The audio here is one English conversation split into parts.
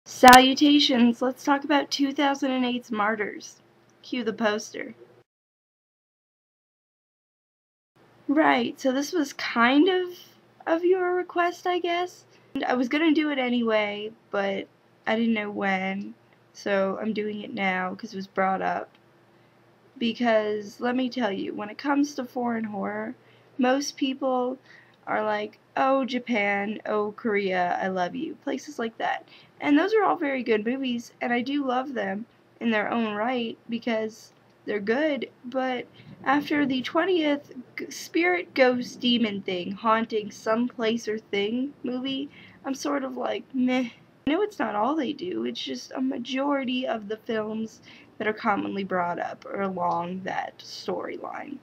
Salutations, let's talk about 2008's Martyrs. Cue the poster. Right, so this was kind of your request, I guess. And I was gonna do it anyway, but I didn't know when, so I'm doing it now because it was brought up. Because, let me tell you, when it comes to foreign horror, most people are like, oh, Japan, oh, Korea, I love you, places like that. And those are all very good movies, and I do love them in their own right because they're good, but after the 20th spirit ghost demon thing haunting some place or thing movie, I'm sort of like, meh. I know it's not all they do, it's just a majority of the films that are commonly brought up or along that storyline.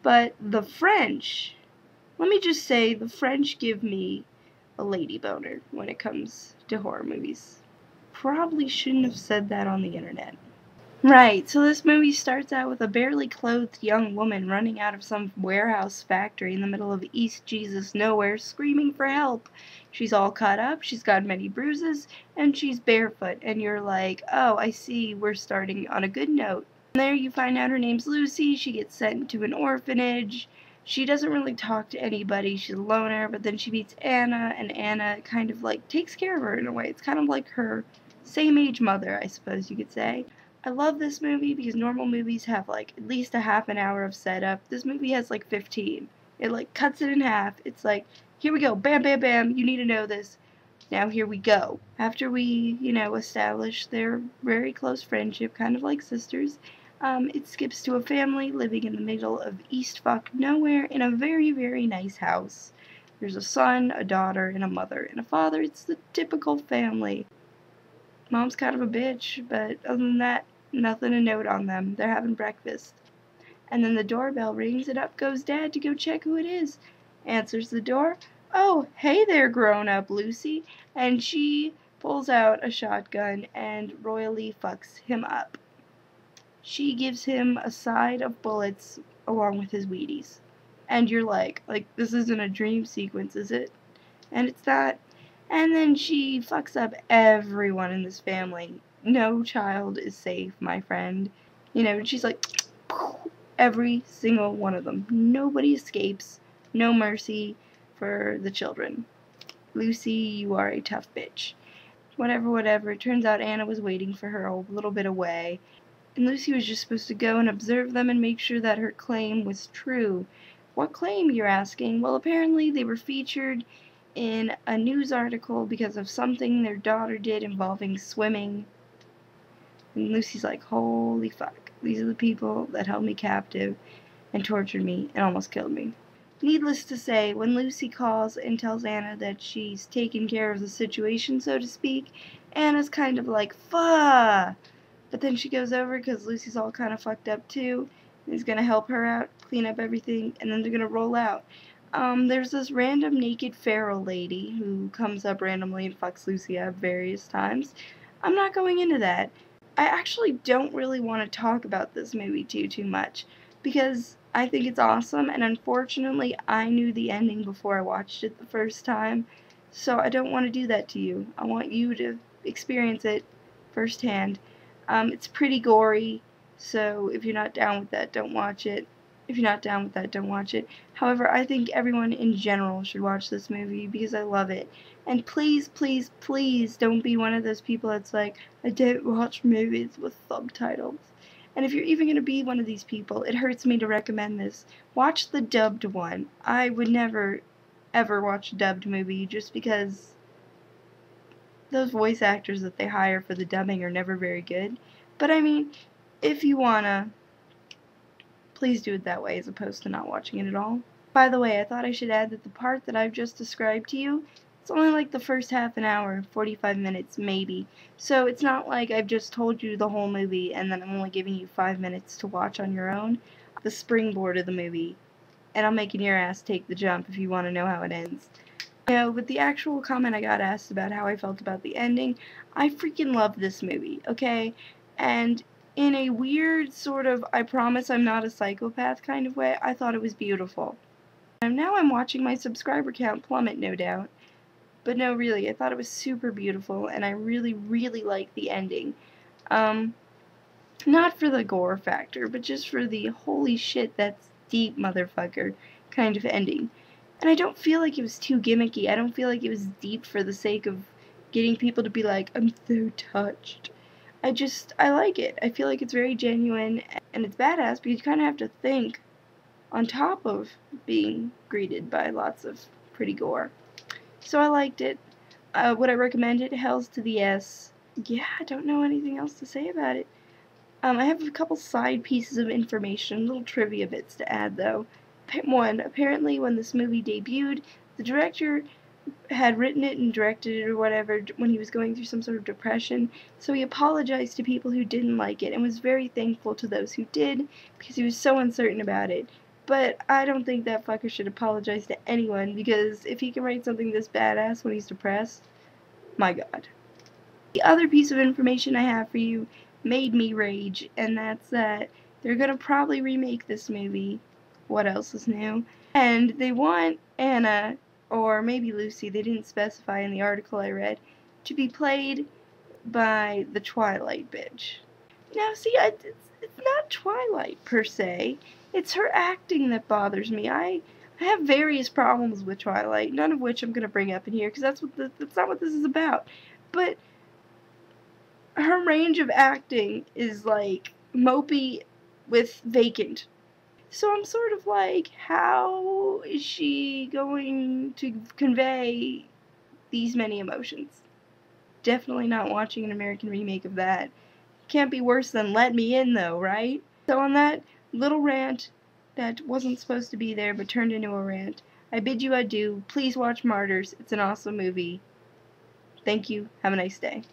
But the French, let me just say, the French give me a lady boner when it comes to horror movies. Probably shouldn't have said that on the internet. Right, so this movie starts out with a barely clothed young woman running out of some warehouse factory in the middle of East Jesus nowhere screaming for help. She's all cut up, she's got many bruises, and she's barefoot, and you're like, oh, I see, we're starting on a good note. And there you find out her name's Lucy, she gets sent to an orphanage. She doesn't really talk to anybody, she's a loner, but then she meets Anna, and Anna kind of like takes care of her in a way. It's kind of like her same age mother, I suppose you could say. I love this movie because normal movies have like at least a half an hour of setup. This movie has like 15. It like cuts it in half. It's like, here we go, bam, bam, bam, you need to know this. Now here we go. After we, establish their very close friendship, kind of like sisters, it skips to a family living in the middle of East fuck nowhere in a very, very nice house. There's a son, a daughter, and a mother, and a father. It's the typical family. Mom's kind of a bitch, but other than that, nothing to note on them. They're having breakfast. And then the doorbell rings and up goes Dad to go check who it is. Answers the door. Oh, hey there, grown-up Lucy. And she pulls out a shotgun and royally fucks him up. She gives him a side of bullets along with his Wheaties. And you're like, this isn't a dream sequence, is it? And it's not. And then she fucks up everyone in this family. No child is safe, my friend. She's like, every single one of them. Nobody escapes. No mercy for the children. Lucy, you are a tough bitch. Whatever. It turns out Anna was waiting for her a little bit away. And Lucy was just supposed to go and observe them and make sure that her claim was true. What claim, you're asking? Well, apparently they were featured in a news article because of something their daughter did involving swimming. And Lucy's like, holy fuck, these are the people that held me captive and tortured me and almost killed me. Needless to say, when Lucy calls and tells Anna that she's taken care of the situation, so to speak, Anna's kind of like, fuck. But then she goes over because Lucy's all kind of fucked up too. He's gonna help her out, clean up everything, and then they're gonna roll out. There's this random naked feral lady who comes up randomly and fucks Lucy up various times. I'm not going into that. I actually don't really want to talk about this movie too much because I think it's awesome, and unfortunately I knew the ending before I watched it the first time, so I don't want to do that to you. I want you to experience it firsthand. It's pretty gory, so if you're not down with that, don't watch it. If you're not down with that, don't watch it. However, I think everyone in general should watch this movie because I love it. And please, please, please don't be one of those people that's like, I don't watch movies with subtitles. And if you're even going to be one of these people, it hurts me to recommend this. Watch the dubbed one. I would never, ever watch a dubbed movie just because those voice actors that they hire for the dubbing are never very good. But I mean, if you wanna, please do it that way as opposed to not watching it at all. By the way, I thought I should add that the part that I've just described to you, it's only like the first half an hour, 45 minutes maybe. So it's not like I've just told you the whole movie and then I'm only giving you 5 minutes to watch on your own. The springboard of the movie. And I'm making your ass take the jump if you want to know how it ends. With the actual comment I got asked about how I felt about the ending, I freaking love this movie, okay? And in a weird sort of, I promise I'm not a psychopath kind of way, I thought it was beautiful. And now I'm watching my subscriber count plummet, no doubt. But no, really, I thought it was super beautiful, and I really, really liked the ending. Not for the gore factor, but just for the holy shit, that's deep, motherfucker kind of ending. And I don't feel like it was too gimmicky. I don't feel like it was deep for the sake of getting people to be like, I'm so touched. I like it. I feel like it's very genuine, and it's badass because you kind of have to think on top of being greeted by lots of pretty gore. So I liked it. Would I recommend it? Hells to the yes. Yeah, I don't know anything else to say about it. I have a couple side pieces of information, little trivia bits to add though. One, apparently when this movie debuted, the director had written it and directed it or whatever when he was going through some sort of depression, so he apologized to people who didn't like it and was very thankful to those who did because he was so uncertain about it. But I don't think that fucker should apologize to anyone, because if he can write something this badass when he's depressed, my god. The other piece of information I have for you made me rage, and that's that they're gonna probably remake this movie. What else is new? And they want Anna, or maybe Lucy, they didn't specify in the article I read, to be played by the Twilight bitch. Now, see, it's not Twilight per se. It's her acting that bothers me. I have various problems with Twilight, none of which I'm gonna bring up in here because that's not what this is about. But her range of acting is like mopey with vacant. So I'm sort of like, how is she going to convey these many emotions? Definitely not watching an American remake of that. Can't be worse than Let Me In, though, right? So on that little rant that wasn't supposed to be there but turned into a rant, I bid you adieu. Please watch Martyrs. It's an awesome movie. Thank you. Have a nice day.